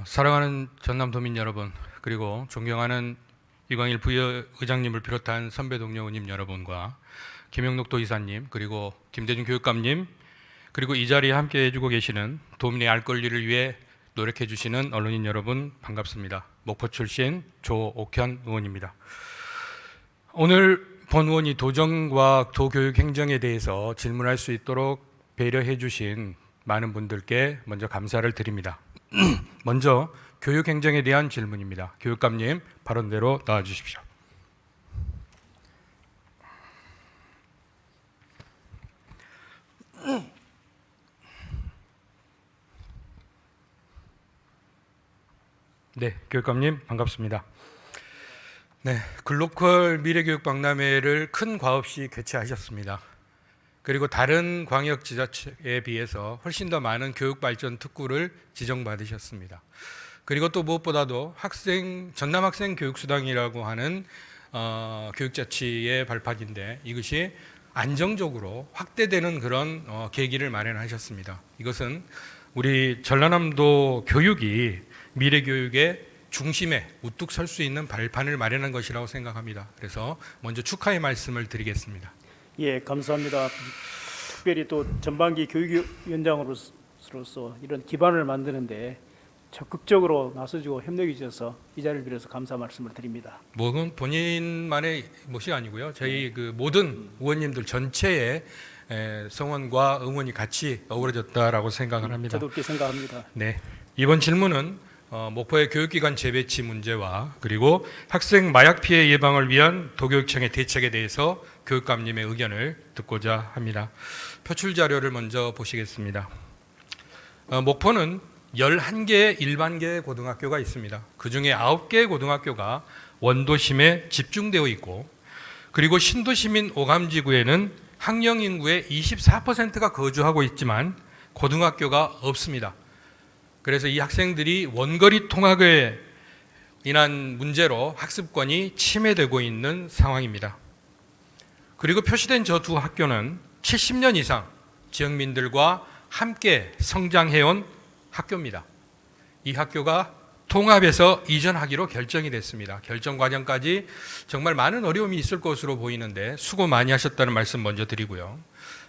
사랑하는 전남도민 여러분, 그리고 존경하는 이광일 부의장님을 비롯한 선배 동료 의원님 여러분과 김영록 도의사님, 그리고 김대중 교육감님, 그리고 이 자리에 함께 해주고 계시는 도민의 알 권리를 위해 노력해 주시는 언론인 여러분 반갑습니다. 목포 출신 조옥현 의원입니다. 오늘 본 의원이 도정과 도교육 행정에 대해서 질문할 수 있도록 배려해 주신 많은 분들께 먼저 감사를 드립니다. 먼저 교육 행정에 대한 질문입니다. 교육감님 발언대로 나와 주십시오. 네, 교육감님 반갑습니다. 네, 글로컬 미래교육 박람회를 큰 과업 없이 개최하셨습니다. 그리고 다른 광역지자체에 비해서 훨씬 더 많은 교육발전 특구를 지정받으셨습니다. 그리고 또 무엇보다도 전남학생교육수당이라고 하는 교육자치의 발판인데 이것이 안정적으로 확대되는 그런 계기를 마련하셨습니다. 이것은 우리 전라남도 교육이 미래교육의 중심에 우뚝 설 수 있는 발판을 마련한 것이라고 생각합니다. 그래서 먼저 축하의 말씀을 드리겠습니다. 예, 감사합니다. 특별히 또 전반기 교육위원장으로서 이런 기반을 만드는데 적극적으로 나서주고 협력해 주셔서 이 자리를 빌어서 감사 말씀을 드립니다. 뭐는 본인만의 것이 아니고요. 저희 그 모든 의원님들 전체의 성원과 응원이 같이 어우러졌다라고 생각을 합니다. 저도 그렇게 생각합니다. 네, 이번 질문은 목포의 교육기관 재배치 문제와 그리고 학생 마약 피해 예방을 위한 도교육청의 대책에 대해서 교육감님의 의견을 듣고자 합니다. 표출 자료를 먼저 보시겠습니다. 목포는 11개의 일반계 고등학교가 있습니다. 그중에 9개의 고등학교가 원도심에 집중되어 있고 그리고 신도시민 오감지구에는 학령 인구의 24%가 거주하고 있지만 고등학교가 없습니다. 그래서 이 학생들이 원거리 통학에 인한 문제로 학습권이 침해되고 있는 상황입니다. 그리고 표시된 저 두 학교는 70년 이상 지역민들과 함께 성장해온 학교입니다. 이 학교가 통합해서 이전하기로 결정이 됐습니다. 결정 과정까지 정말 많은 어려움이 있을 것으로 보이는데 수고 많이 하셨다는 말씀 먼저 드리고요.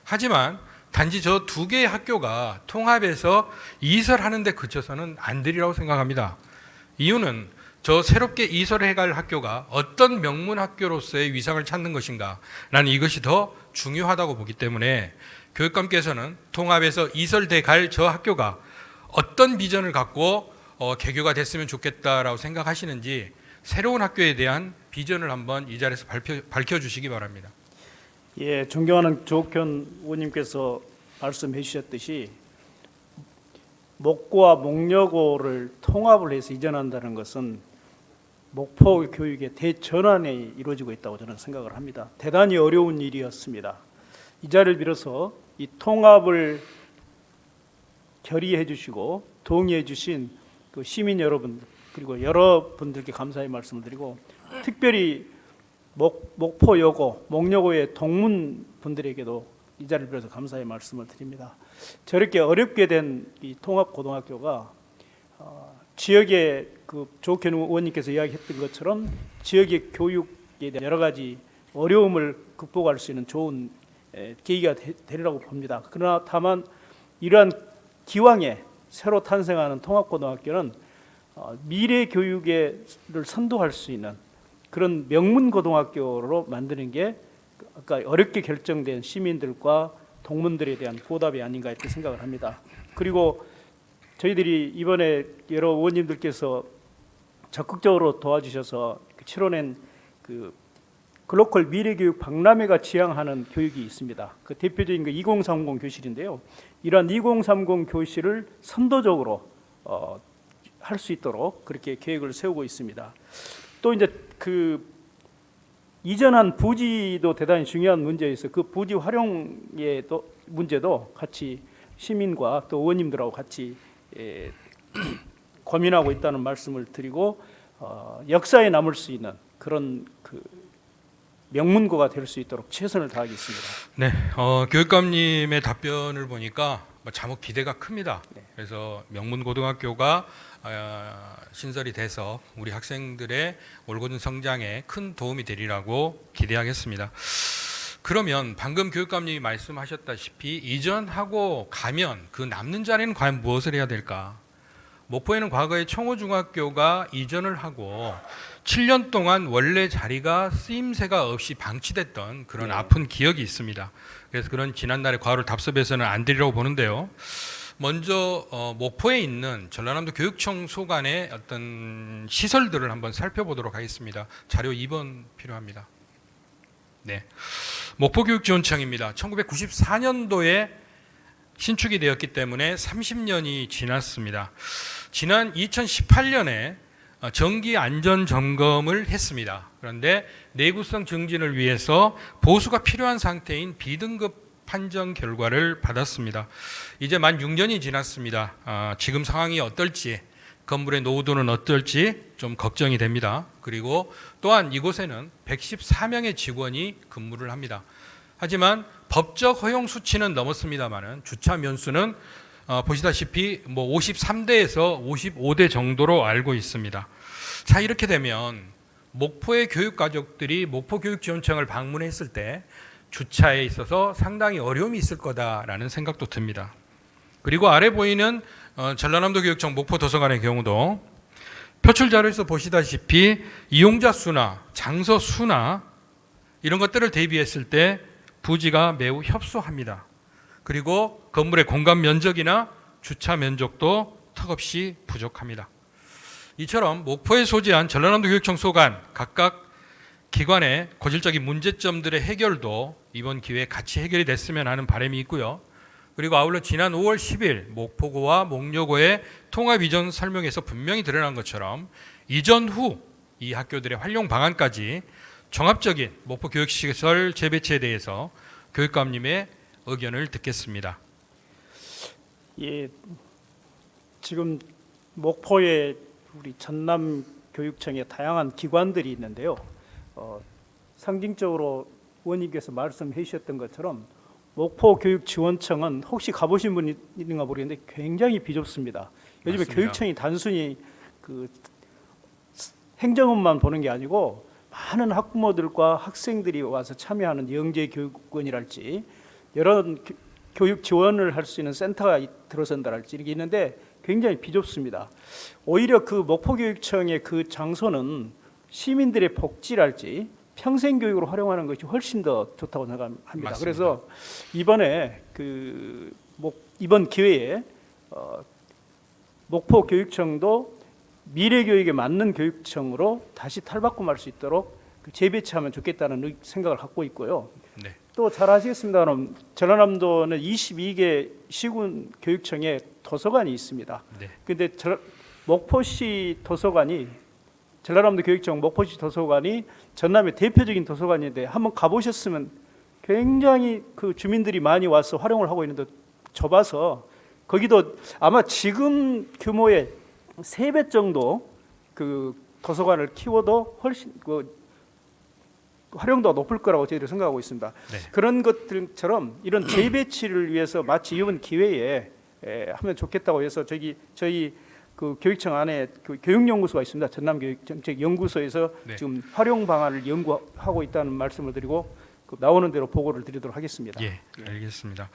하지만 단지 저 두 개의 학교가 통합해서 이설하는 데 그쳐서는 안 되리라고 생각합니다. 이유는 저 새롭게 이설해갈 학교가 어떤 명문 학교로서의 위상을 찾는 것인가 라는 이것이 더 중요하다고 보기 때문에 교육감께서는 통합해서 이설돼 갈 저 학교가 어떤 비전을 갖고 개교가 됐으면 좋겠다라고 생각하시는지 새로운 학교에 대한 비전을 한번 이 자리에서 밝혀주시기 바랍니다. 예, 존경하는 조옥현 의원님께서 말씀해 주셨듯이 목고와 목여고를 통합을 해서 이전한다는 것은 목포 교육의 대전환이 이루어지고 있다고 저는 생각을 합니다. 대단히 어려운 일이었습니다. 이 자리를 빌어서 이 통합을 결의해 주시고 동의해 주신 그 시민 여러분 그리고 여러분들께 감사의 말씀을 드리고 특별히 목포여고, 목여고의 동문분들에게도 이 자리를 빌어서 감사의 말씀을 드립니다. 저렇게 어렵게 된 이 통합고등학교가 지역의 그 조옥현 의원님께서 이야기했던 것처럼 지역의 교육에 대한 여러 가지 어려움을 극복할 수 있는 좋은 계기가 되리라고 봅니다. 그러나 다만 이러한 기왕에 새로 탄생하는 통합고등학교는 미래 교육을 선도할 수 있는 그런 명문 고등학교로 만드는 게 아까 어렵게 결정된 시민들과 동문들에 대한 보답이 아닌가 이렇게 생각을 합니다. 그리고 저희들이 이번에 여러 의원님들께서 적극적으로 도와주셔서 치러낸 그 글로컬 미래교육 박람회가 지향하는 교육이 있습니다. 그 대표적인 그 2030 교실인데요. 이러한 2030 교실을 선도적으로 할 수 있도록 그렇게 계획을 세우고 있습니다. 또 이제 그 이전한 부지도 대단히 중요한 문제에서 그 부지 활용의 문제도 같이 시민과 또 의원님들하고 같이 고민하고 있다는 말씀을 드리고 역사에 남을 수 있는 그런 그 명문고가 될 수 있도록 최선을 다하겠습니다. 네, 교육감님의 답변을 보니까 자목 기대가 큽니다. 네. 그래서 명문고등학교가 신설이 돼서 우리 학생들의 올곧은 성장에 큰 도움이 되리라고 기대하겠습니다. 그러면 방금 교육감님이 말씀하셨다시피 이전하고 가면 그 남는 자리는 과연 무엇을 해야 될까? 목포에는 과거에 청호중학교가 이전을 하고 7년 동안 원래 자리가 쓰임새가 없이 방치됐던 그런 네. 아픈 기억이 있습니다. 그래서 그런 지난날의 과오를 답습해서는 안 드리려고 보는데요. 먼저 목포에 있는 전라남도 교육청 소관의 어떤 시설들을 한번 살펴보도록 하겠습니다. 자료 2번 필요합니다. 네, 목포교육지원청입니다. 1994년도에 신축이 되었기 때문에 30년이 지났습니다. 지난 2018년에 정기 안전 점검을 했습니다. 그런데 내구성 증진을 위해서 보수가 필요한 상태인 B등급 판정 결과를 받았습니다. 이제 만 6년이 지났습니다. 지금 상황이 어떨지, 건물의 노후도는 어떨지 좀 걱정이 됩니다. 그리고 또한 이곳에는 114명의 직원이 근무를 합니다. 하지만 법적 허용 수치는 넘었습니다만은 주차 면수는 보시다시피 53대에서 55대 정도로 알고 있습니다. 자, 이렇게 되면 목포의 교육 가족들이 목포교육지원청을 방문했을 때 주차에 있어서 상당히 어려움이 있을 거다라는 생각도 듭니다. 그리고 아래 보이는 전라남도 교육청 목포도서관의 경우도 표출 자료에서 보시다시피 이용자 수나 장소 수나 이런 것들을 대비했을 때 부지가 매우 협소합니다. 그리고 건물의 공간 면적이나 주차 면적도 턱없이 부족합니다. 이처럼 목포에 소재한 전라남도 교육청 소관 각각 기관의 고질적인 문제점들의 해결도 이번 기회에 같이 해결이 됐으면 하는 바람이 있고요. 그리고 아울러 지난 5월 10일 목포고와 목료고의 통합 이전 설명에서 분명히 드러난 것처럼 이전 후 이 학교들의 활용 방안까지 종합적인 목포 교육시설 재배치에 대해서 교육감님의 의견을 듣겠습니다. 예, 지금 목포에 우리 전남 교육청에 다양한 기관들이 있는데요. 상징적으로 의원님께서 말씀해 주셨던 것처럼 목포교육지원청은 혹시 가보신 분이 있는가 모르겠는데 굉장히 비좁습니다. 요즘에 맞습니다. 교육청이 단순히 그 행정업만 보는 게 아니고 많은 학부모들과 학생들이 와서 참여하는 영재교육원이랄지 여러 교육 지원을 할 수 있는 센터가 들어선다랄지 이렇게 있는데 굉장히 비좁습니다. 오히려 그 목포교육청의 그 장소는 시민들의 복지랄지 평생교육으로 활용하는 것이 훨씬 더 좋다고 생각합니다. 맞습니다. 그래서 이번에 이번 기회에 목포교육청도 미래교육에 맞는 교육청으로 다시 탈바꿈할 수 있도록 재배치하면 좋겠다는 생각을 갖고 있고요. 네. 또 잘 아시겠습니다만 전라남도는 22개 시군 교육청에 도서관이 있습니다. 네. 그런데 목포시 도서관이 전라남도 교육청 목포시 도서관이 전남의 대표적인 도서관인데 한번 가보셨으면 굉장히 그 주민들이 많이 와서 활용을 하고 있는데 좁아서 거기도 아마 지금 규모의 3배 정도 그 도서관을 키워도 훨씬 활용도가 높을 거라고 저희들이 생각하고 있습니다. 네. 그런 것들처럼 이런 재배치를 위해서 마치 이번 기회에 하면 좋겠다고 해서 저희 그 교육청 안에 그 교육연구소가 있습니다. 전남교육정책연구소에서 네. 지금 활용 방안을 연구하고 있다는 말씀을 드리고 나오는 대로 보고를 드리도록 하겠습니다. 예, 알겠습니다.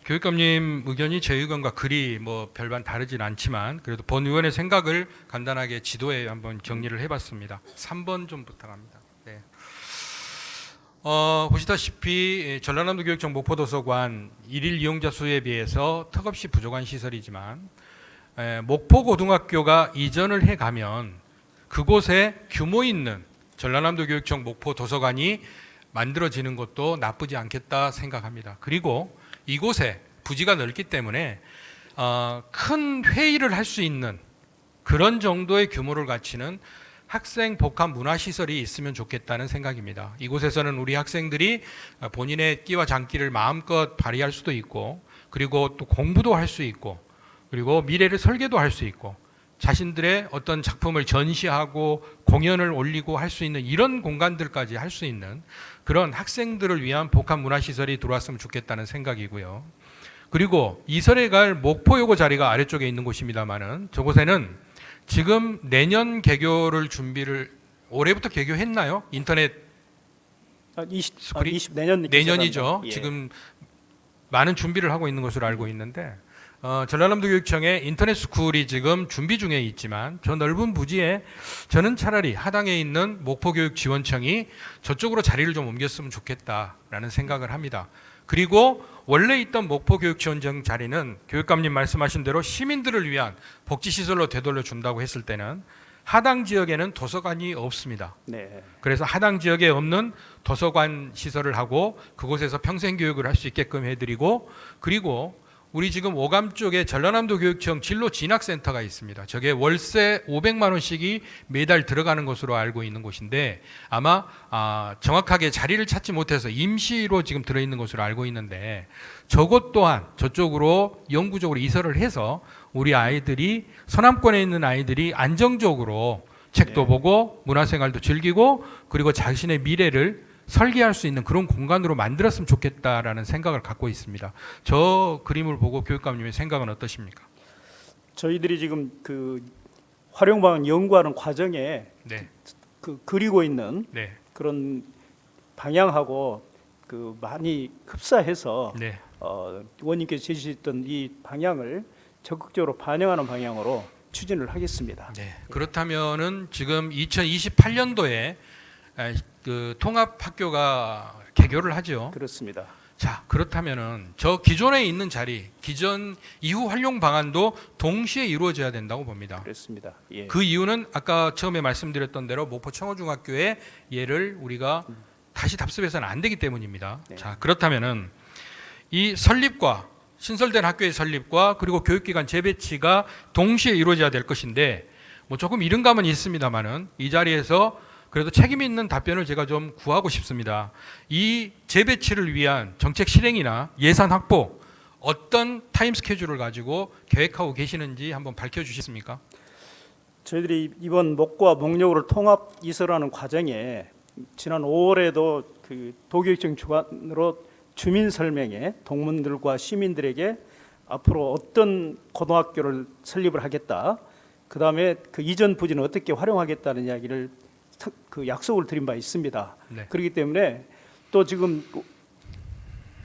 교육감님 의견이 제 의견과 그리 별반 다르진 않지만 그래도 본 의원의 생각을 간단하게 지도에 한번 정리를 해봤습니다. 3번 좀 부탁합니다. 네. 보시다시피 전라남도 교육청 목포도서관 일일 이용자 수에 비해서 턱없이 부족한 시설이지만 목포고등학교가 이전을 해가면 그곳에 규모 있는 전라남도 교육청 목포도서관이 만들어지는 것도 나쁘지 않겠다 생각합니다. 그리고 이곳에 부지가 넓기 때문에 큰 회의를 할 수 있는 그런 정도의 규모를 갖추는 학생 복합 문화시설이 있으면 좋겠다는 생각입니다. 이곳에서는 우리 학생들이 본인의 끼와 장기를 마음껏 발휘할 수도 있고 그리고 또 공부도 할 수 있고 그리고 미래를 설계도 할 수 있고 자신들의 어떤 작품을 전시하고 공연을 올리고 할 수 있는 이런 공간들까지 할 수 있는 그런 학생들을 위한 복합 문화시설이 들어왔으면 좋겠다는 생각이고요. 그리고 이설에 갈 목포요고 자리가 아래쪽에 있는 곳입니다만은 저곳에는 지금 내년 개교를 준비를 올해부터 개교했나요? 인터넷 스쿨이? 내년이죠. 예. 지금 많은 준비를 하고 있는 것으로 알고 있는데 전라남도 교육청에 인터넷 스쿨이 지금 준비 중에 있지만 저 넓은 부지에 저는 차라리 하당에 있는 목포교육지원청이 저쪽으로 자리를 좀 옮겼으면 좋겠다라는 생각을 합니다. 그리고 원래 있던 목포교육지원청 자리는 교육감님 말씀하신 대로 시민들을 위한 복지시설로 되돌려 준다고 했을 때는 하당 지역에는 도서관이 없습니다. 네. 그래서 하당 지역에 없는 도서관 시설을 하고 그곳에서 평생교육을 할 수 있게끔 해드리고, 그리고 우리 지금 오감 쪽에 전라남도 교육청 진로 진학센터가 있습니다. 저게 월세 500만 원씩이 매달 들어가는 것으로 알고 있는 곳인데 아마 정확하게 자리를 찾지 못해서 임시로 지금 들어있는 것으로 알고 있는데 저것 또한 저쪽으로 영구적으로 이설을 해서 우리 아이들이 서남권에 있는 아이들이 안정적으로 책도 네. 보고 문화생활도 즐기고 그리고 자신의 미래를 설계할 수 있는 그런 공간으로 만들었으면 좋겠다라는 생각을 갖고 있습니다. 저 그림을 보고 교육감님의 생각은 어떠십니까? 저희들이 지금 그 활용방안 연구하는 과정에 네, 그 그리고 있는 네, 그런 방향하고 그 많이 흡사해서 네, 의원님께서 제시했던 이 방향을 적극적으로 반영하는 방향으로 추진을 하겠습니다. 네. 그렇다면은 지금 2028년도에 그 통합학교가 개교를 하죠. 그렇습니다. 자, 그렇다면은 저 기존에 있는 자리, 기존 이후 활용 방안도 동시에 이루어져야 된다고 봅니다. 그렇습니다. 예. 그 이유는 아까 처음에 말씀드렸던 대로 목포 청호중학교의 예를 우리가 다시 답습해서는 안 되기 때문입니다. 네. 자, 그렇다면은 이 설립과 신설된 학교의 설립과 그리고 교육기관 재배치가 동시에 이루어져야 될 것인데 뭐 조금 이른 감은 있습니다만은 이 자리에서 그래도 책임 있는 답변을 제가 좀 구하고 싶습니다. 이 재배치를 위한 정책 실행이나 예산 확보 어떤 타임 스케줄을 가지고 계획하고 계시는지 한번 밝혀주시겠습니까? 저희들이 이번 목과 목록을 통합 이설하는 과정에 지난 5월에도 그 도교육청 주관으로 주민 설명회 동문들과 시민들에게 앞으로 어떤 고등학교를 설립을 하겠다. 그 다음에 그 이전 부지는 어떻게 활용하겠다는 이야기를 그 약속을 드린 바 있습니다. 네. 그렇기 때문에 또 지금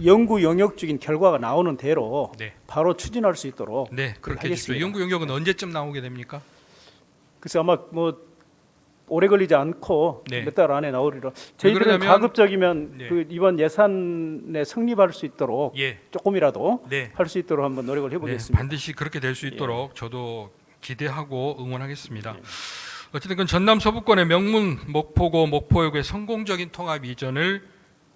연구 영역적인 결과가 나오는 대로 네. 바로 추진할 수 있도록 네, 그렇게 해주십시오. 하겠습니다. 연구 영역은 언제쯤 나오게 됩니까? 그래서 아마 뭐 오래 걸리지 않고 네. 몇 달 안에 나오리라. 저희들은 그러냐면- 가급적이면 네. 그 이번 예산에 성립할 수 있도록 예, 조금이라도 네, 할 수 있도록 한번 노력을 네, 해보겠습니다. 반드시 그렇게 될 수 있도록 저도 기대하고 응원하겠습니다. 예. 어쨌든 그 전남 서부권의 명문 목포고 목포역의 성공적인 통합 이전을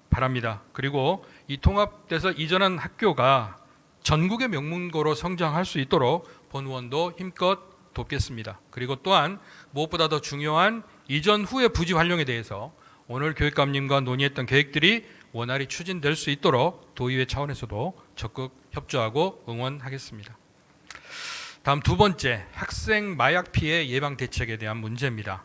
바랍니다. 그리고 이 통합돼서 이전한 학교가 전국의 명문고로 성장할 수 있도록 본 의원도 힘껏 돕겠습니다. 그리고 또한 무엇보다 더 중요한 이전 후의 부지 활용에 대해서 오늘 교육감님과 논의했던 계획들이 원활히 추진될 수 있도록 도의회 차원에서도 적극 협조하고 응원하겠습니다. 다음 두 번째, 학생 마약 피해 예방 대책에 대한 문제입니다.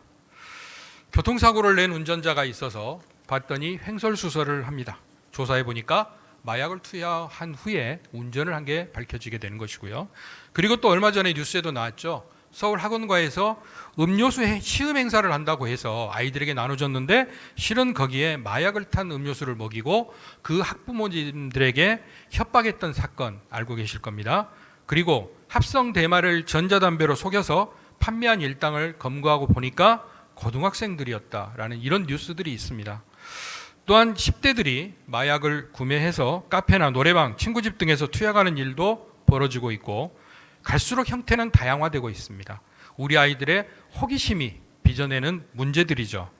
교통사고를 낸 운전자가 있어서 봤더니 횡설수설을 합니다. 조사해 보니까 마약을 투여한 후에 운전을 한 게 밝혀지게 되는 것이고요. 그리고 또 얼마 전에 뉴스에도 나왔죠. 서울 학원과에서 음료수 시음 행사를 한다고 해서 아이들에게 나눠줬는데 실은 거기에 마약을 탄 음료수를 먹이고 그 학부모님들에게 협박했던 사건 알고 계실 겁니다. 그리고 합성 대마를 전자담배로 속여서 판매한 일당을 검거하고 보니까 고등학생들이었다라는 이런 뉴스들이 있습니다. 또한 10대들이 마약을 구매해서 카페나 노래방, 친구집 등에서 투약하는 일도 벌어지고 있고 갈수록 형태는 다양화되고 있습니다. 우리 아이들의 호기심이 빚어내는 문제들이죠.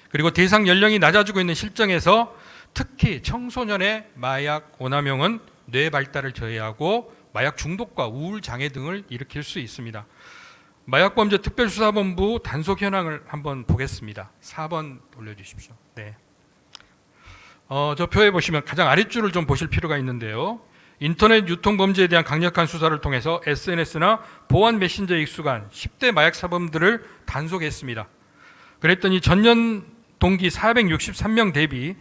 그리고 대상 연령이 낮아지고 있는 실정에서 특히 청소년의 마약 오남용은 뇌 발달을 저해하고 마약 중독과 우울 장애 등을 일으킬 수 있습니다. 마약범죄 특별수사본부 단속 현황을 한번 보겠습니다. 4번 올려주십시오. 네. 저 표에 보시면 가장 아랫줄을 좀 보실 필요가 있는데요. 인터넷 유통 범죄에 대한 강력한 수사를 통해서 SNS나 보안 메신저에 익숙한 10대 마약 사범들을 단속했습니다. 그랬더니 전년 동기 463명 대비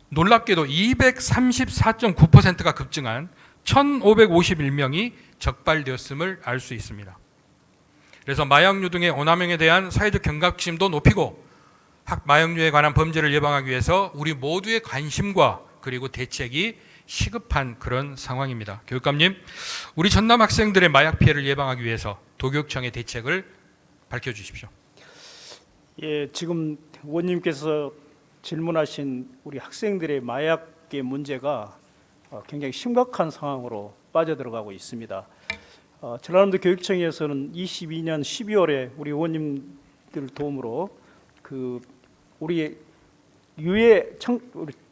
놀랍게도 234.9%가 급증한 1,551명이 적발되었음을 알 수 있습니다. 그래서 마약류 등의 오남용에 대한 사회적 경각심도 높이고 마약류에 관한 범죄를 예방하기 위해서 우리 모두의 관심과 그리고 대책이 시급한 그런 상황입니다. 교육감님, 우리 전남 학생들의 마약 피해를 예방하기 위해서 도교육청의 대책을 밝혀주십시오. 예, 지금 의원님께서 질문하신 우리 학생들의 마약의 문제가 굉장히 심각한 상황으로 빠져들어가고 있습니다. 전라남도 교육청에서는 22년 12월에 우리 의원님들 도움으로 우리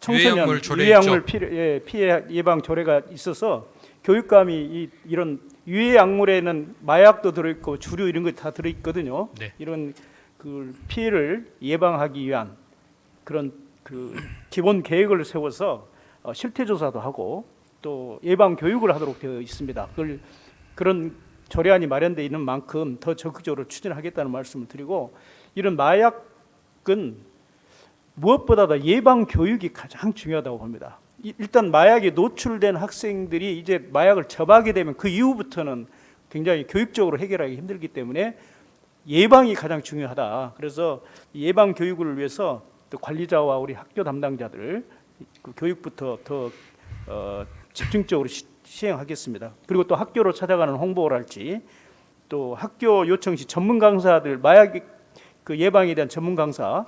청소년 유해약물 피해 예방 조례가 있어서 교육감이 이런 유해약물에는 마약도 들어있고 주류 이런 거 다 들어있거든요. 네. 이런 그 피해를 예방하기 위한 그런 기본 계획을 세워서 실태 조사도 하고 또 예방 교육을 하도록 되어 있습니다. 그런 조례안이 마련되어 있는 만큼 더 적극적으로 추진하겠다는 말씀을 드리고, 이런 마약은 무엇보다도 예방 교육이 가장 중요하다고 봅니다. 일단 마약에 노출된 학생들이 이제 마약을 접하게 되면 그 이후부터는 굉장히 교육적으로 해결하기 힘들기 때문에 예방이 가장 중요하다. 그래서 예방 교육을 위해서 또 관리자와 우리 학교 담당자들 그 교육부터 더 집중적으로 시행하겠습니다. 그리고 또 학교로 찾아가는 홍보를 할지, 또 학교 요청 시 전문 강사들 마약 예방에 대한 전문 강사,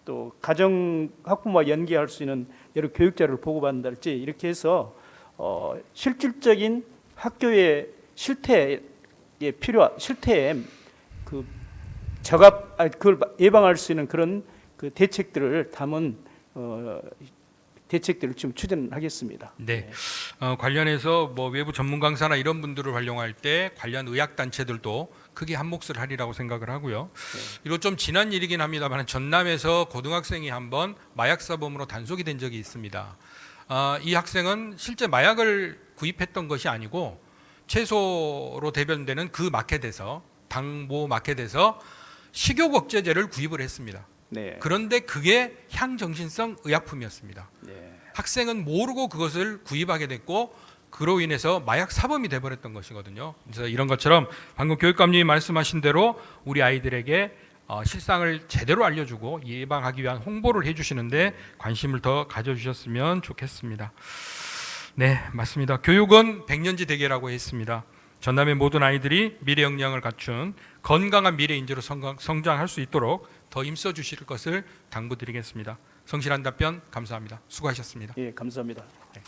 또 가정 학부모와 연계할 수 있는 여러 교육 자료를 보고받는다든지 이렇게 해서 실질적인 학교의 실태에 그걸 예방할 수 있는 그런 대책들을 담은 대책들을 지금 추진하겠습니다. 네. 관련해서 외부 전문 강사나 이런 분들을 활용할 때 관련 의학 단체들도 크게 한 몫을 하리라고 생각을 하고요. 이거 좀 지난 일이긴 합니다만 전남에서 고등학생이 한번 마약 사범으로 단속이 된 적이 있습니다. 이 학생은 실제 마약을 구입했던 것이 아니고 채소로 대변되는 그 마켓에서 당모 마켓에서 식욕 억제제를 구입을 했습니다. 네. 그런데 그게 향정신성 의약품이었습니다. 네. 학생은 모르고 그것을 구입하게 됐고 그로 인해서 마약 사범이 돼버렸던 것이거든요. 그래서 이런 것처럼 방금 교육감님이 말씀하신 대로 우리 아이들에게 실상을 제대로 알려주고 예방하기 위한 홍보를 해주시는데 관심을 더 가져주셨으면 좋겠습니다. 네, 맞습니다. 교육은 백년지 대계라고 했습니다. 전남의 모든 아이들이 미래 역량을 갖춘 건강한 미래 인재로 성장할 수 있도록 더 힘써 주실 것을 당부드리겠습니다. 성실한 답변 감사합니다. 수고하셨습니다. 예, 감사합니다. 네.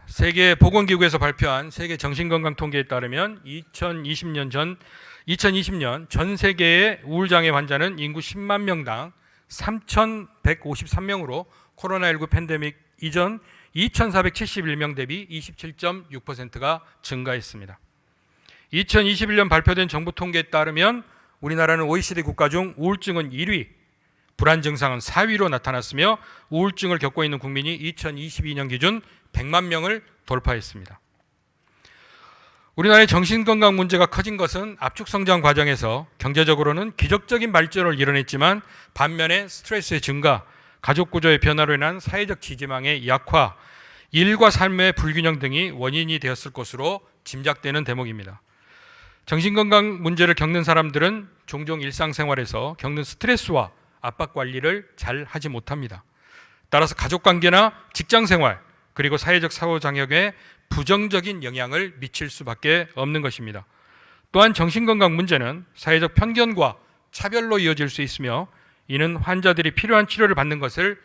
세계보건기구에서 발표한 세계 정신건강 통계에 따르면 2020년 전 세계의 우울장애 환자는 인구 10만 명당 3,153명으로 코로나19 팬데믹 이전 2,471명 대비 27.6%가 증가했습니다. 2021년 발표된 정부 통계에 따르면 우리나라는 OECD 국가 중 우울증은 1위, 불안 증상은 4위로 나타났으며 우울증을 겪고 있는 국민이 2022년 기준 100만 명을 돌파했습니다. 우리나라의 정신건강 문제가 커진 것은 압축 성장 과정에서 경제적으로는 기적적인 발전을 이뤄냈지만 반면에 스트레스의 증가, 가족 구조의 변화로 인한 사회적 지지망의 약화, 일과 삶의 불균형 등이 원인이 되었을 것으로 짐작되는 대목입니다. 정신건강 문제를 겪는 사람들은 종종 일상생활에서 겪는 스트레스와 압박 관리를 잘 하지 못합니다. 따라서 가족관계나 직장생활, 그리고 사회적 사고장벽에 부정적인 영향을 미칠 수밖에 없는 것입니다. 또한 정신건강 문제는 사회적 편견과 차별로 이어질 수 있으며 이는 환자들이 필요한 치료를 받는 것을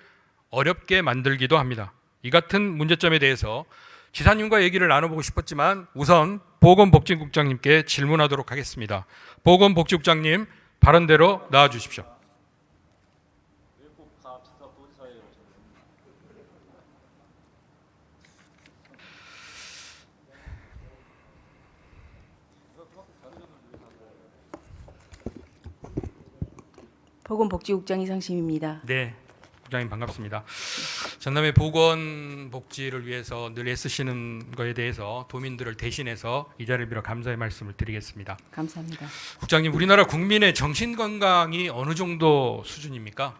어렵게 만들기도 합니다. 이 같은 문제점에 대해서 지사님과 얘기를 나눠보고 싶었지만 우선 보건복지국장님께 질문하도록 하겠습니다. 보건복지국장님, 발언대로 나와주십시오. 보건복지국장 이상심입니다. 네, 국장님 반갑습니다. 전남의 보건복지를 위해서 늘 애쓰시는 것에 대해서 도민들을 대신해서 이 자리를 빌어 감사의 말씀을 드리겠습니다. 감사합니다. 국장님, 우리나라 국민의 정신건강이 어느 정도 수준입니까?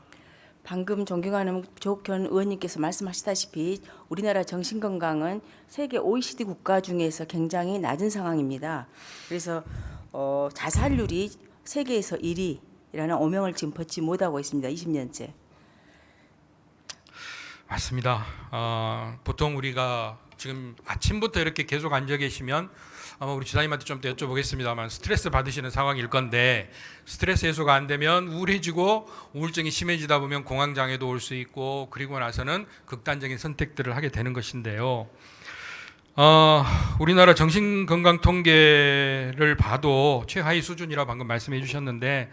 방금 존경하는 조옥현 의원님께서 말씀하시다시피 우리나라 정신건강은 세계 OECD 국가 중에서 굉장히 낮은 상황입니다. 그래서 자살률이 세계에서 1위라는 오명을 지금 벗지 못하고 있습니다. 20년째. 맞습니다. 보통 우리가 지금 아침부터 이렇게 계속 앉아 계시면 아마 우리 지사님한테 좀 더 여쭤보겠습니다만 스트레스 받으시는 상황일 건데, 스트레스 해소가 안 되면 우울해지고 우울증이 심해지다 보면 공황장애도 올 수 있고, 그리고 나서는 극단적인 선택들을 하게 되는 것인데요. 우리나라 정신건강 통계를 봐도 최하위 수준이라 방금 말씀해 주셨는데,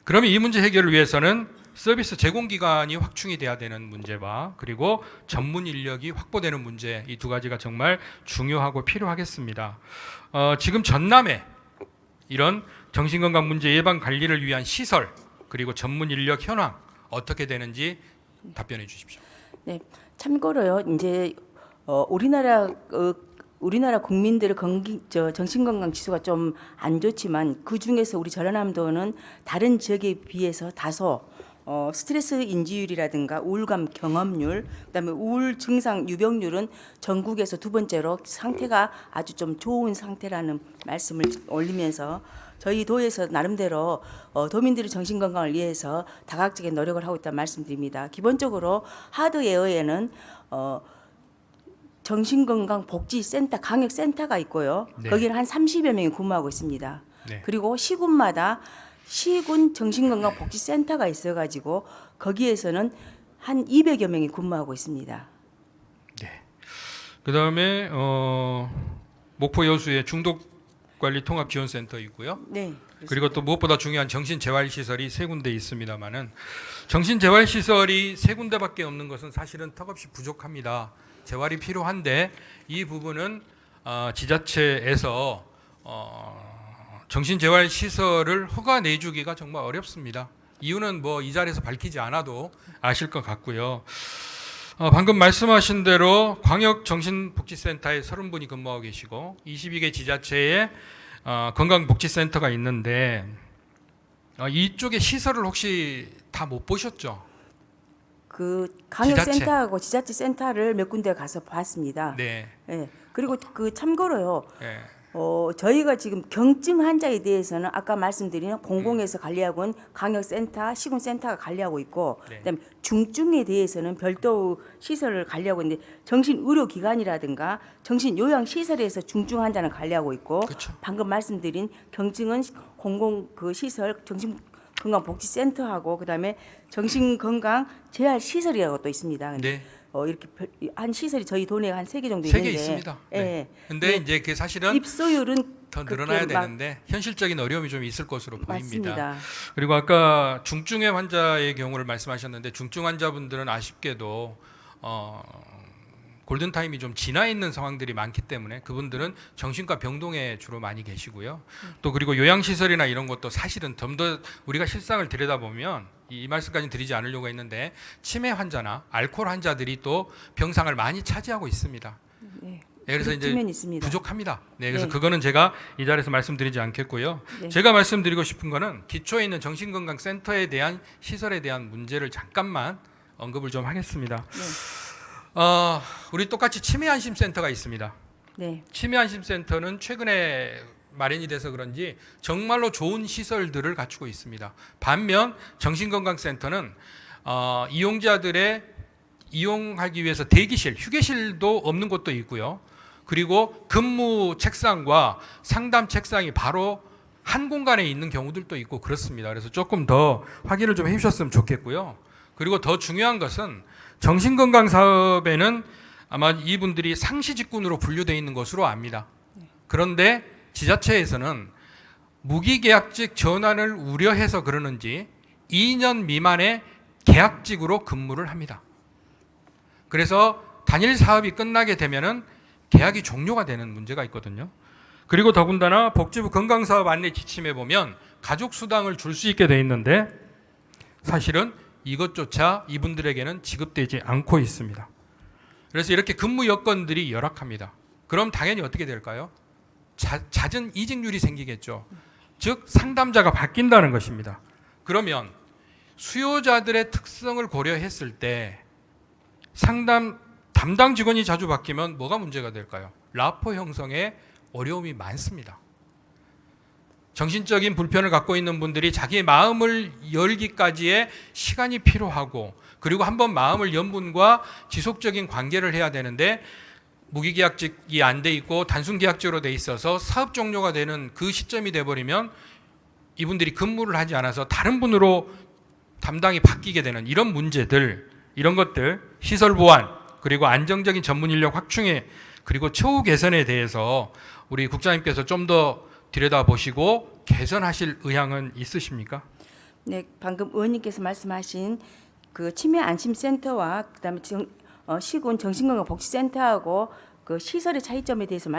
그러면 이 문제 해결을 위해서는 서비스 제공기관이 확충이 돼야 되는 문제와 그리고 전문 인력이 확보되는 문제, 이 두 가지가 정말 중요하고 필요하겠습니다. 지금 전남에 이런 정신건강 문제 예방 관리를 위한 시설 그리고 전문 인력 현황 어떻게 되는지 답변해 주십시오. 네, 참고로요. 이제 우리나라 국민들의 정신건강 지수가 좀 안 좋지만 그 중에서 우리 전라남도는 다른 지역에 비해서 다소 스트레스 인지율이라든가 우울감 경험률, 그다음에 우울 증상 유병률은 전국에서 두 번째로 상태가 아주 좀 좋은 상태라는 말씀을 올리면서 저희 도에서 나름대로 도민들의 정신 건강을 위해서 다각적인 노력을 하고 있다는 말씀드립니다. 기본적으로 하드웨어에는 정신건강복지센터, 강역센터가 있고요. 네. 거기는 한 30여 명이 근무하고 있습니다. 네. 그리고 시군마다 시군 정신건강복지센터가 있어가지고 거기에서는 한 200여 명이 근무하고 있습니다. 네. 그다음에 목포 여수에 중독관리통합지원센터 있고요. 네. 그리고 또 무엇보다 중요한 정신재활시설이 세 군데 있습니다만은 정신재활시설이 세 군데밖에 없는 것은 사실은 턱없이 부족합니다. 재활이 필요한데 이 부분은 지자체에서 정신재활시설을 허가 내주기가 정말 어렵습니다. 이유는 뭐 이 자리에서 밝히지 않아도 아실 것 같고요. 방금 말씀하신 대로 광역정신복지센터에 30분이 근무하고 계시고 22개 지자체에 건강복지센터가 있는데 이쪽에 시설을 혹시 다 못 보셨죠? 그 강역센터하고 지자체 센터를 몇 군데 가서 봤습니다. 네. 네. 그리고 그 참고로요. 네. 저희가 지금 경증 환자에 대해서는 아까 말씀드린 공공에서 관리하고 있는 강역센터, 시군센터가 관리하고 있고, 네. 그다음에 중증에 대해서는 별도 시설을 관리하고 있는데 정신의료기관이라든가 정신요양시설에서 중증 환자는 관리하고 있고, 그렇죠. 방금 말씀드린 경증은 공공 그 시설 정신건강복지센터하고 그다음에 정신건강 재활시설이라고 또 있습니다. 근데 네. 이렇게 한 시설이 저희 도내에 한 3개 정도 세 있는데, 개 있습니다. 예. 네. 근데 이제 그게 사실은 입소율은 더 그렇게 늘어나야 막 되는데 현실적인 어려움이 좀 있을 것으로 보입니다. 맞습니다. 그리고 아까 중증의 환자의 경우를 말씀하셨는데 중증 환자분들은 아쉽게도 골든타임이 좀 지나 있는 상황들이 많기 때문에 그분들은 정신과 병동에 주로 많이 계시고요. 또 그리고 요양시설이나 이런 것도 사실은 좀 더 우리가 실상을 들여다보면 이 말씀까지는 드리지 않으려고 했는데 치매 환자나 알코올 환자들이 또 병상을 많이 차지하고 있습니다. 네. 그래서 이제 있습니다. 부족합니다. 네, 그래서 네. 그거는 제가 이 자리에서 말씀드리지 않겠고요. 네. 제가 말씀드리고 싶은 거는 기초에 있는 정신건강센터에 대한 시설에 대한 문제를 잠깐만 언급을 좀 하겠습니다. 네. 우리 똑같이 치매안심센터가 있습니다. 네. 치매안심센터는 최근에 마련이 돼서 그런지 정말로 좋은 시설들을 갖추고 있습니다. 반면 정신건강센터는 이용자들의 이용하기 위해서 대기실, 휴게실도 없는 곳도 있고요. 그리고 근무 책상과 상담 책상이 바로 한 공간에 있는 경우들도 있고 그렇습니다. 그래서 조금 더 확인을 좀 해주셨으면 좋겠고요. 그리고 더 중요한 것은 정신건강 사업에는 아마 이분들이 상시직군으로 분류되어 있는 것으로 압니다. 그런데 지자체에서는 무기계약직 전환을 우려해서 그러는지 2년 미만의 계약직으로 근무를 합니다. 그래서 단일 사업이 끝나게 되면은 계약이 종료가 되는 문제가 있거든요. 그리고 더군다나 복지부 건강사업 안내 지침에 보면 가족수당을 줄 수 있게 돼 있는데 사실은 이것조차 이분들에게는 지급되지 않고 있습니다. 그래서 이렇게 근무 여건들이 열악합니다. 그럼 당연히 어떻게 될까요? 잦은 이직률이 생기겠죠. 즉 상담자가 바뀐다는 것입니다. 그러면 수요자들의 특성을 고려했을 때 상담 담당 직원이 자주 바뀌면 뭐가 문제가 될까요? 라포 형성에 어려움이 많습니다. 정신적인 불편을 갖고 있는 분들이 자기의 마음을 열기까지의 시간이 필요하고, 그리고 한번 마음을 연 분과 지속적인 관계를 해야 되는데 무기계약직이 안 돼 있고 단순계약직으로 돼 있어서 사업 종료가 되는 그 시점이 돼버리면 이분들이 근무를 하지 않아서 다른 분으로 담당이 바뀌게 되는 이런 문제들, 이런 것들, 시설 보완, 그리고 안정적인 전문 인력 확충에, 그리고 처우 개선에 대해서 우리 국장님께서 좀 더 들여다보시고 개선하실 의향은 있으십니까? 네, 방금 의원님께서 말씀하신 그 치매 안심센터와 그다음에 시군 정신건강복지센터하고 그 시설의 차이점에 대해서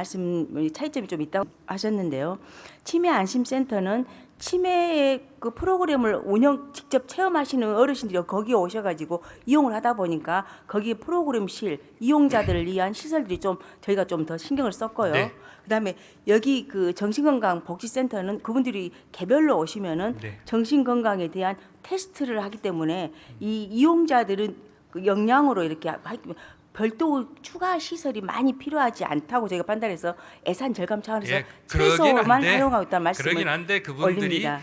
차이점이 좀 있다고 하셨는데요. 치매 안심센터는 치매의 그 프로그램을 직접 체험하시는 어르신들이 거기에 오셔가지고 이용을 하다 보니까 거기 프로그램실 이용자들을 위한 시설들이 좀 저희가 좀 더 신경을 썼고요. 네. 그다음에 여기 그 정신건강복지센터는 그분들이 개별로 오시면은 네. 정신건강에 대한 테스트를 하기 때문에 이 이용자들은 그 역량으로 이렇게 별도 추가 시설이 많이 필요하지 않다고 저희가 판단해서 예산 절감 차원에서 예, 그러긴 최소만 한데, 활용하고 있다는 말씀을 그러긴 한데 그분들이 올립니다.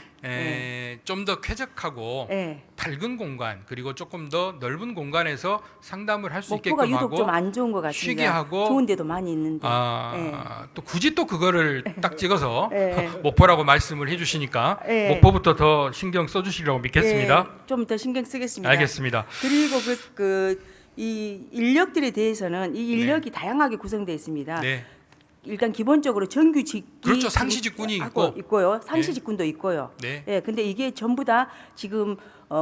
좀 더 쾌적하고 예. 밝은 공간, 그리고 조금 더 넓은 공간에서 상담을 할 수 목표가 있게끔 유독 하고 좀 안 좋은 것 같습니다. 쉬게 하고, 좋은 데도 많이 있는데. 또 굳이 또 그거를 딱 찍어서 예. 목포라고 말씀을 해주시니까 예. 목포부터 더 신경 써주시려고 믿겠습니다. 좀 더 신경 쓰겠습니다. 알겠습니다. 그리고 이 인력들에 대해서는 이 인력이 다양하게 구성되어 있습니다. 네, 일단 기본적으로 정규직 그렇죠. 상시 직군이 있고요. 상시 직군도 있고요. 네. 예, 근데 이게 전부 다 지금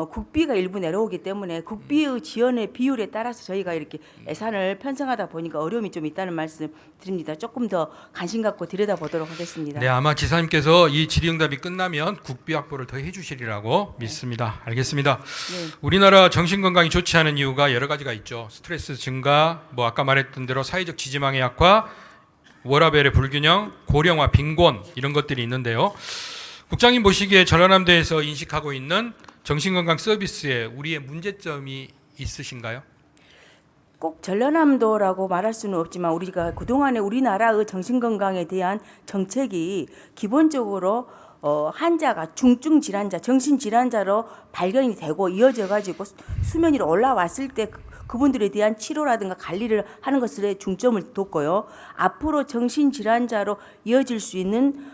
국비가 일부 내려오기 때문에 국비의 지원의 비율에 따라서 저희가 이렇게 예산을 편성하다 보니까 어려움이 좀 있다는 말씀 드립니다. 조금 더 관심 갖고 들여다보도록 하겠습니다. 네, 아마 지사님께서 이 질의응답이 끝나면 국비 확보를 더 해주시리라고 믿습니다. 알겠습니다. 네. 우리나라 정신건강이 좋지 않은 이유가 여러 가지가 있죠. 스트레스 증가, 뭐 아까 말했던 대로 사회적 지지망의 약화, 워라밸의 불균형, 고령화, 빈곤, 이런 것들이 있는데요. 국장님 보시기에 전라남도에서 인식하고 있는 정신건강 서비스에 우리의 문제점이 있으신가요? 꼭 전라남도라고 말할 수는 없지만 우리가 그동안에 우리나라의 정신건강에 대한 정책이 기본적으로 환자가 중증 질환자, 정신 질환자로 발견이 되고 이어져 가지고 수면 위로 올라왔을 때 그분들에 대한 치료라든가 관리를 하는 것에 중점을 뒀고요. 앞으로 정신 질환자로 이어질 수 있는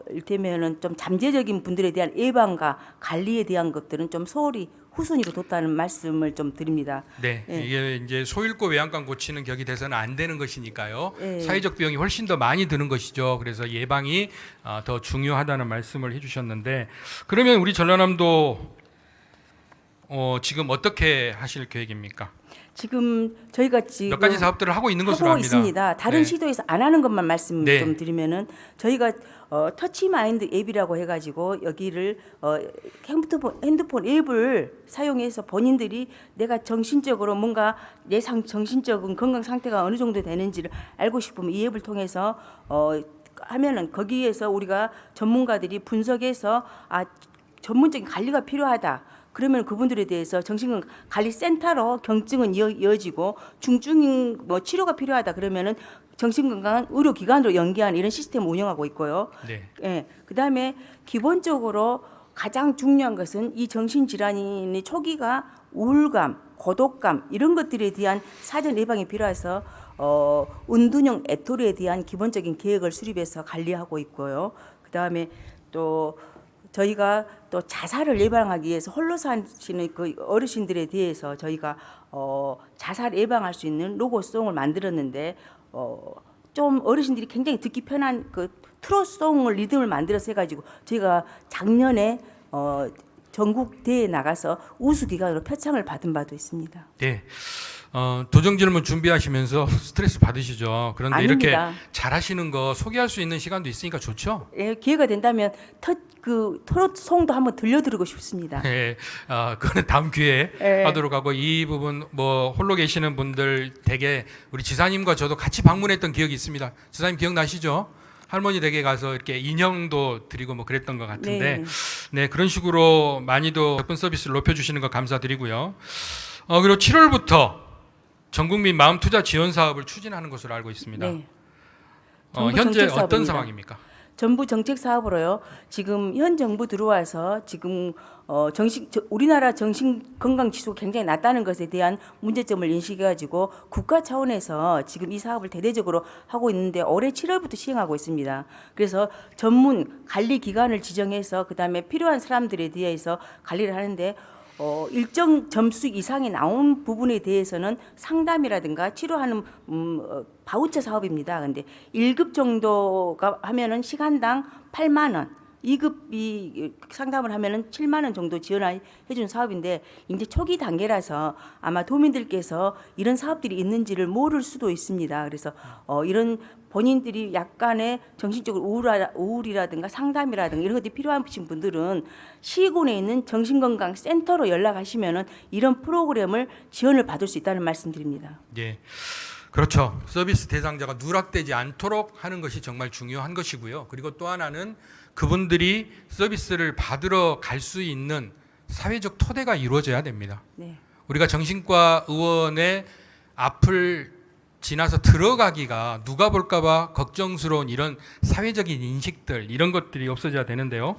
이를테면은 좀 잠재적인 분들에 대한 예방과 관리에 대한 것들은 좀 소홀히 후순위로 뒀다는 말씀을 좀 드립니다. 네, 예. 이게 이제 소잃고 외양간 고치는 격이 돼서는 안 되는 것이니까요. 예. 사회적 비용이 훨씬 더 많이 드는 것이죠. 그래서 예방이 더 중요하다는 말씀을 해주셨는데, 그러면 우리 전라남도 지금 어떻게 하실 계획입니까? 지금 저희가 지금 몇 가지 사업들을 하고 있는 것으로 하고 압니다. 있습니다. 다른 네. 시도에서 안 하는 것만 말씀 네. 좀 드리면은 저희가 터치마인드 앱이라고 해가지고 여기를 핸드폰 앱을 사용해서 본인들이 내가 정신적으로 뭔가 내 정신적인 건강 상태가 어느 정도 되는지를 알고 싶으면 이 앱을 통해서 하면은 거기에서 우리가 전문가들이 분석해서 전문적인 관리가 필요하다. 그러면 그분들에 대해서 정신건강 관리센터로 경증은 이어지고 중증인 치료가 필요하다 그러면은 정신건강 의료기관으로 연계하는 이런 시스템을 운영하고 있고요. 네. 예, 그다음에 기본적으로 가장 중요한 것은 이 정신질환의 초기가 우울감, 고독감 이런 것들에 대한 사전 예방이 필요해서 은둔형 애토리에 대한 기본적인 계획을 수립해서 관리하고 있고요. 그다음에 또 저희가 또 자살을 예방하기 위해서 홀로 사시는 그 어르신들에 대해서 저희가 자살 예방할 수 있는 로고송을 만들었는데 좀 어르신들이 굉장히 듣기 편한 그 트롯송을 리듬을 만들어서 해가지고 저희가 작년에 전국 대회에 나가서 우수 기관으로 표창을 받은 바도 있습니다. 네. 도정 질문 준비하시면서 스트레스 받으시죠. 그런데 아닙니다. 이렇게 잘하시는 거 소개할 수 있는 시간도 있으니까 좋죠. 예, 기회가 된다면 그 토로송도 한번 들려드리고 싶습니다. 네, 그거는 다음 기회에 예. 하도록 하고 이 부분 뭐 홀로 계시는 분들 댁에 우리 지사님과 저도 같이 방문했던 기억이 있습니다. 지사님 기억나시죠? 할머니 댁에 가서 이렇게 인형도 드리고 뭐 그랬던 것 같은데 네. 네, 그런 식으로 많이도 접근 서비스를 높여주시는 거 감사드리고요. 그리고 7월부터 전국민 마음투자 지원 사업을 추진하는 것으로 알고 있습니다. 네. 현재 정부 정책 어떤 사업입니다. 상황입니까? 정부 정책 사업으로요. 지금 현 정부 들어와서 지금 우리나라 정신 건강 지수가 굉장히 낮다는 것에 대한 문제점을 인식해 가지고 국가 차원에서 지금 이 사업을 대대적으로 하고 있는데 올해 7월부터 시행하고 있습니다. 그래서 전문 관리 기관을 지정해서 그다음에 필요한 사람들에 대해서 관리를 하는데 일정 점수 이상이 나온 부분에 대해서는 상담이라든가 치료하는 바우처 사업입니다. 근데 1급 정도가 하면은 시간당 8만 원, 2급이 상담을 하면은 7만 원 정도 지원해 주는 사업인데 이제 초기 단계라서 아마 도민들께서 이런 사업들이 있는지를 모를 수도 있습니다. 그래서 이런 본인들이 약간의 정신적으로 우울이라든가 상담이라든가 이런 것들이 필요하신 분들은 시군에 있는 정신건강센터로 연락하시면은 이런 프로그램을 지원을 받을 수 있다는 말씀드립니다. 예, 그렇죠. 서비스 대상자가 누락되지 않도록 하는 것이 정말 중요한 것이고요. 그리고 또 하나는 그분들이 서비스를 받으러 갈 수 있는 사회적 토대가 이루어져야 됩니다. 네. 우리가 정신과 의원의 앞을 지나서 들어가기가 누가 볼까봐 걱정스러운 이런 사회적인 인식들 이런 것들이 없어져야 되는데요.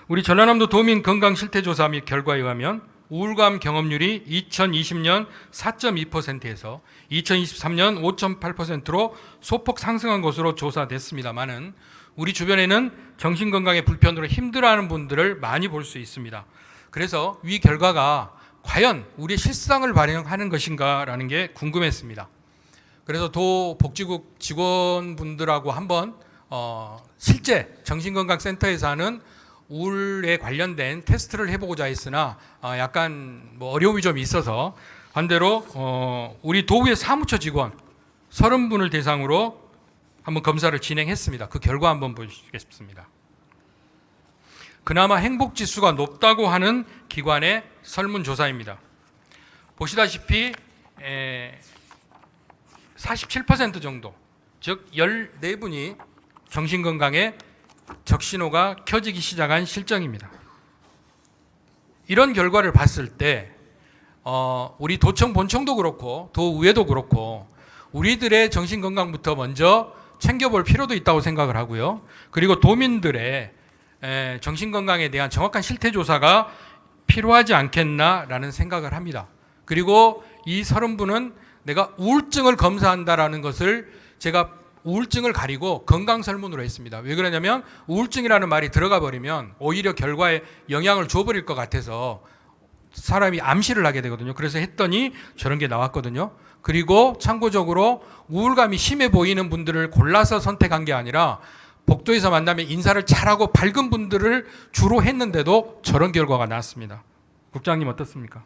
우리 전라남도 도민 건강 실태조사 및 결과에 의하면 우울감 경험률이 2020년 4.2%에서 2023년 5.8%로 소폭 상승한 것으로 조사됐습니다만은 우리 주변에는 정신건강의 불편으로 힘들어하는 분들을 많이 볼 수 있습니다. 그래서 위 결과가 과연 우리의 실상을 반영하는 것인가라는 게 궁금했습니다. 그래서 도복지국 직원분들하고 한번 실제 정신건강센터에서 하는 우울에 관련된 테스트를 해보고자 했으나 약간 뭐 어려움이 좀 있어서 반대로 우리 도의회 사무처 직원 30분을 대상으로 한번 검사를 진행했습니다. 그 결과 한번 보시겠습니다. 그나마 행복지수가 높다고 하는 기관의 설문조사입니다. 보시다시피 47% 정도, 즉 14분이 정신건강에 적신호가 켜지기 시작한 실정입니다. 이런 결과를 봤을 때 우리 도청 본청도 그렇고 도의회도 그렇고 우리들의 정신건강부터 먼저 챙겨볼 필요도 있다고 생각을 하고요. 그리고 도민들의 정신건강에 대한 정확한 실태조사가 필요하지 않겠나라는 생각을 합니다. 그리고 이 30분은 내가 우울증을 검사한다라는 것을 제가 우울증을 가리고 건강 설문으로 했습니다. 왜 그러냐면 우울증이라는 말이 들어가 버리면 오히려 결과에 영향을 줘버릴 것 같아서 사람이 암시를 하게 되거든요. 그래서 했더니 저런 게 나왔거든요. 그리고 참고적으로 우울감이 심해 보이는 분들을 골라서 선택한 게 아니라 복도에서 만나면 인사를 잘하고 밝은 분들을 주로 했는데도 저런 결과가 나왔습니다. 국장님 어떻습니까?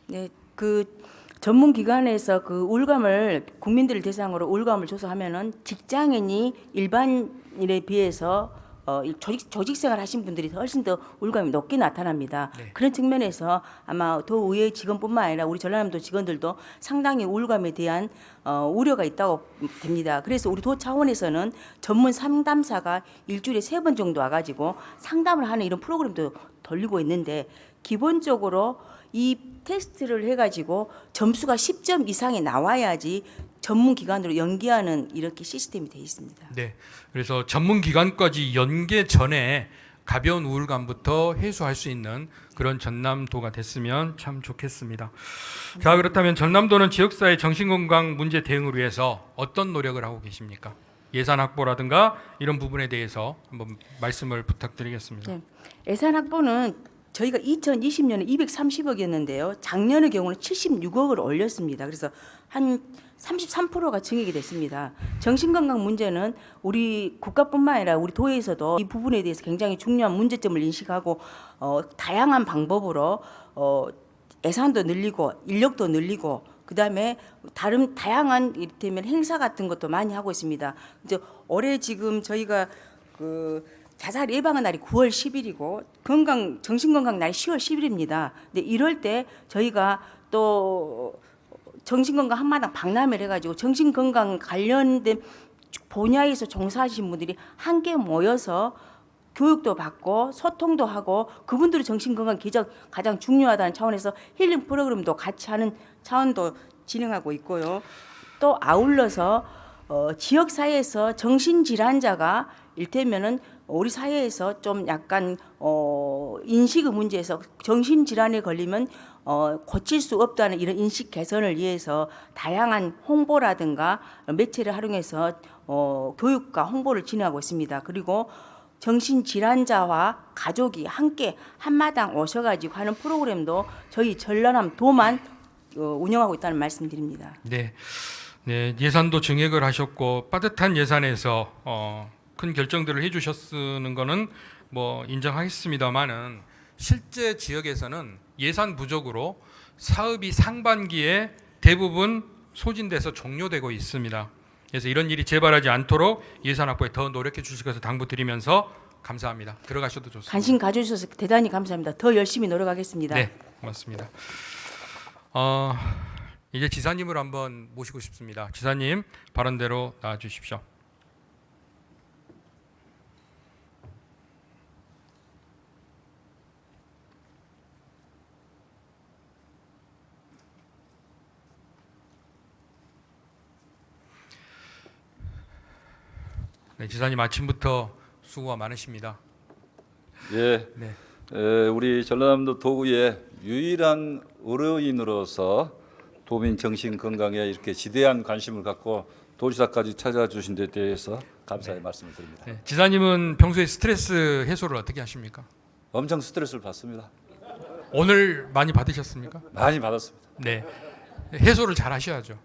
네, 그 전문 기관에서 그 우울감을 국민들을 대상으로 우울감을 조사하면은 직장인이 일반인에 비해서 조직생활 하신 분들이 훨씬 더 우울감이 높게 나타납니다. 네. 그런 측면에서 아마 도의회 직원뿐만 아니라 우리 전라남도 직원들도 상당히 우울감에 대한 우려가 있다고 됩니다. 그래서 우리 도 차원에서는 전문 상담사가 일주일에 3번 정도 와가지고 상담을 하는 이런 프로그램도 돌리고 있는데 기본적으로 이 테스트를 해가지고 점수가 10점 이상이 나와야지 전문 기관으로 연계하는 이렇게 시스템이 되어 있습니다. 네. 그래서 전문 기관까지 연계 전에 가벼운 우울감부터 해소할 수 있는 그런 전남도가 됐으면 참 좋겠습니다. 자, 그렇다면 전남도는 지역사회 정신건강 문제 대응을 위해서 어떤 노력을 하고 계십니까? 예산 확보라든가 이런 부분에 대해서 한번 말씀을 부탁드리겠습니다. 네. 예산 확보는 저희가 2020년에 230억이었는데요. 작년의 경우는 76억을 올렸습니다. 그래서 한 33%가 증액이 됐습니다. 정신건강 문제는 우리 국가뿐만 아니라 우리 도에서도 이 부분에 대해서 굉장히 중요한 문제점을 인식하고 다양한 방법으로 예산도 늘리고 인력도 늘리고 그다음에 다른 다양한 이를테면 행사 같은 것도 많이 하고 있습니다. 이제 올해 지금 저희가 그 자살 예방의 날이 9월 10일이고 정신건강 날이 10월 10일입니다. 근데 이럴 때 저희가 또 정신건강 한마당 박람회를 해가지고 정신건강 관련된 분야에서 종사하시는 분들이 함께 모여서 교육도 받고 소통도 하고 그분들의 정신건강 가장 중요하다는 차원에서 힐링 프로그램도 같이 하는 차원도 진행하고 있고요. 또 아울러서 지역사회에서 정신질환자가 일테면은 우리 사회에서 좀 약간 인식의 문제에서 정신질환에 걸리면 고칠 수 없다는 이런 인식 개선을 위해서 다양한 홍보라든가 매체를 활용해서 교육과 홍보를 진행하고 있습니다. 그리고 정신질환자와 가족이 함께 한마당 오셔가지고 하는 프로그램도 저희 전라남 도만 운영하고 있다는 말씀드립니다. 네. 네, 예산도 증액을 하셨고 빠듯한 예산에서 큰 결정들을 해주셨는 거는 뭐 인정하겠습니다만은 실제 지역에서는 예산 부족으로 사업이 상반기에 대부분 소진돼서 종료되고 있습니다. 그래서 이런 일이 재발하지 않도록 예산 확보에 더 노력해 주실 것을 당부드리면서 감사합니다. 들어가셔도 좋습니다. 관심 가져주셔서 대단히 감사합니다. 더 열심히 노력하겠습니다. 네, 고맙습니다. 이제 지사님을 한번 모시고 싶습니다. 지사님 발언대로 나와 주십시오. 네, 지사님 아침부터 수고가 많으십니다. 예, 네. 우리 전라남도 도구의 유일한 의료인으로서 도민 정신 건강에 이렇게 지대한 관심을 갖고 도지사까지 찾아주신 데 대해서 감사의 말씀을 드립니다. 네, 지사님은 평소에 스트레스 해소를 어떻게 하십니까? 엄청 스트레스를 받습니다. 오늘 많이 받으셨습니까? 많이 받았습니다. 네, 해소를 잘 하셔야죠.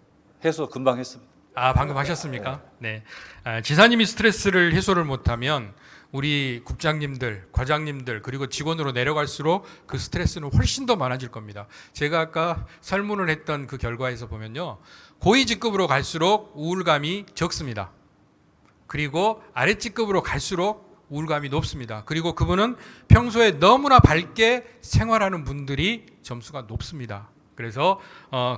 해소 금방 했습니다. 아, 방금 하셨습니까? 네. 지사님이 스트레스를 해소를 못하면 우리 국장님들, 과장님들 그리고 직원으로 내려갈수록 그 스트레스는 훨씬 더 많아질 겁니다. 제가 아까 설문을 했던 그 결과에서 보면요, 고위직급으로 갈수록 우울감이 적습니다. 그리고 아래직급으로 갈수록 우울감이 높습니다. 그리고 그분은 평소에 너무나 밝게 생활하는 분들이 점수가 높습니다. 그래서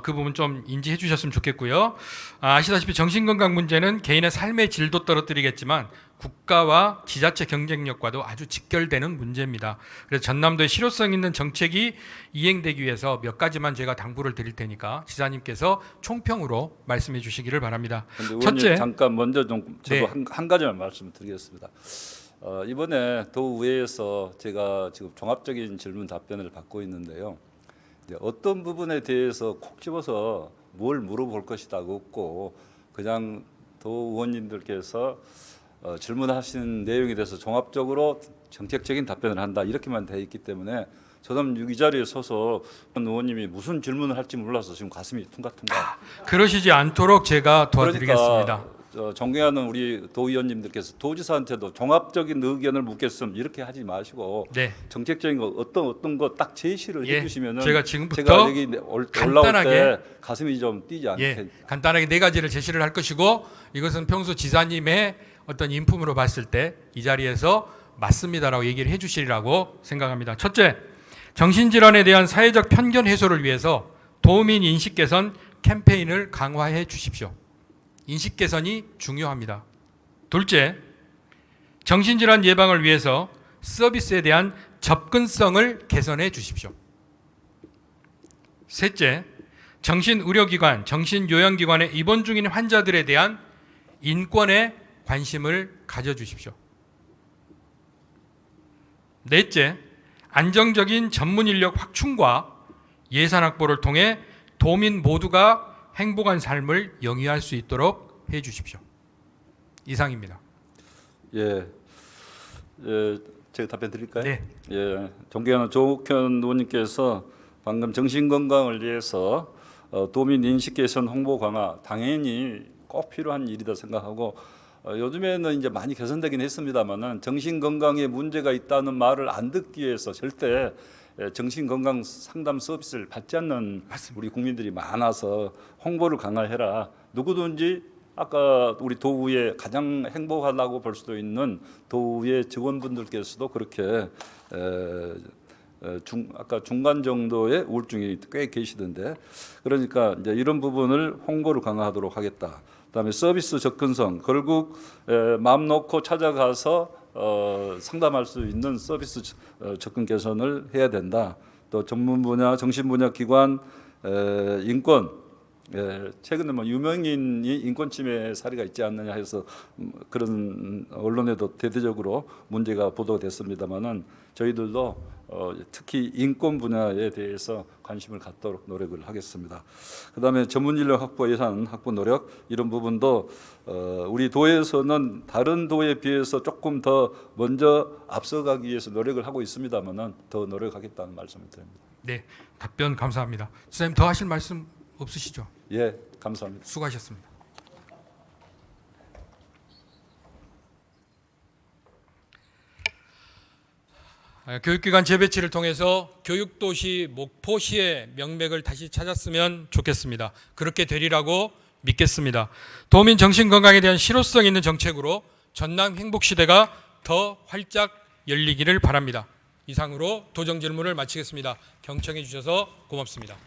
그 부분 좀 인지해 주셨으면 좋겠고요. 아시다시피 정신건강 문제는 개인의 삶의 질도 떨어뜨리겠지만 국가와 지자체 경쟁력과도 아주 직결되는 문제입니다. 그래서 전남도에 실효성 있는 정책이 이행되기 위해서 몇 가지만 제가 당부를 드릴 테니까 지사님께서 총평으로 말씀해 주시기를 바랍니다. 첫째, 잠깐 먼저 좀 저도 네. 한 가지만 말씀드리겠습니다. 이번에 도의회에서 제가 지금 종합적인 질문 답변을 받고 있는데요. 어떤 부분에 대해서 콕 집어서 뭘 물어볼 것이다고 없고 그냥 도 의원님들께서 질문하신 내용에 대해서 종합적으로 정책적인 답변을 한다 이렇게만 돼 있기 때문에 저는 이 자리에 서서 의원님이 무슨 질문을 할지 몰라서 지금 가슴이 퉁가퉁가. 그러시지 않도록 제가 도와드리겠습니다. 그러니까 존경하는 우리 도의원님들께서 도지사한테도 종합적인 의견을 묻겠음 이렇게 하지 마시고 네. 정책적인 거 어떤 거 딱 제시를 예, 해주시면은 제가 지금부터 제가 여기 올라올 간단하게, 때 가슴이 좀 뛰지 않게. 예, 간단하게 네 가지를 제시를 할 것이고 이것은 평소 지사님의 어떤 인품으로 봤을 때 이 자리에서 맞습니다라고 얘기를 해주시리라고 생각합니다. 첫째, 정신질환에 대한 사회적 편견 해소를 위해서 도민 인식 개선 캠페인을 강화해 주십시오. 인식 개선이 중요합니다. 둘째, 정신질환 예방을 위해서 서비스에 대한 접근성을 개선해 주십시오. 셋째, 정신의료기관, 정신요양기관에 입원 중인 환자들에 대한 인권에 관심을 가져주십시오. 넷째, 안정적인 전문 인력 확충과 예산 확보를 통해 도민 모두가 행복한 삶을 영위할 수 있도록 해 주십시오. 이상입니다. 예, 제가 답변 드릴까요? 네. 예, 존경하는 조국현 의원님께서 방금 정신 건강을 위해서 도민 인식 개선 홍보 강화 당연히 꼭 필요한 일이다 생각하고 요즘에는 이제 많이 개선되긴 했습니다만은 정신 건강에 문제가 있다는 말을 안 듣기 위해서 절대 정신 건강 상담 서비스를 받지 않는 우리 국민들이 많아서 홍보를 강화해라. 누구든지 아까 우리 도의회 가장 행복하다고 볼 수도 있는 도의회 직원분들께서도 그렇게 아까 중간 정도의 우울증이 꽤 계시던데, 그러니까 이제 이런 부분을 홍보를 강화하도록 하겠다. 그다음에 서비스 접근성, 결국 마음 놓고 찾아가서 상담할 수 있는 서비스 접근 개선을 해야 된다. 또 전문 분야, 정신 분야 기관 인권, 최근에 뭐 유명인이 인권 침해 사례가 있지 않느냐 해서 그런 언론에도 대대적으로 문제가 보도됐습니다만은 저희들도 특히 인권 분야에 대해서 관심을 갖도록 노력을 하겠습니다. 그다음에 전문 인력 확보 예산 확보 노력, 이런 부분도 우리 도에서는 다른 도에 비해서 조금 더 먼저 앞서가기 위해서 노력을 하고 있습니다만은 더 노력하겠다는 말씀을 드립니다. 네, 답변 감사합니다. 선생님 더 하실 말씀 없으시죠? 예, 감사합니다. 수고하셨습니다. 교육기관 재배치를 통해서 교육도시 목포시의 명맥을 다시 찾았으면 좋겠습니다. 그렇게 되리라고 믿겠습니다. 도민 정신건강에 대한 실효성 있는 정책으로 전남 행복시대가 더 활짝 열리기를 바랍니다. 이상으로 도정질문을 마치겠습니다. 경청해 주셔서 고맙습니다.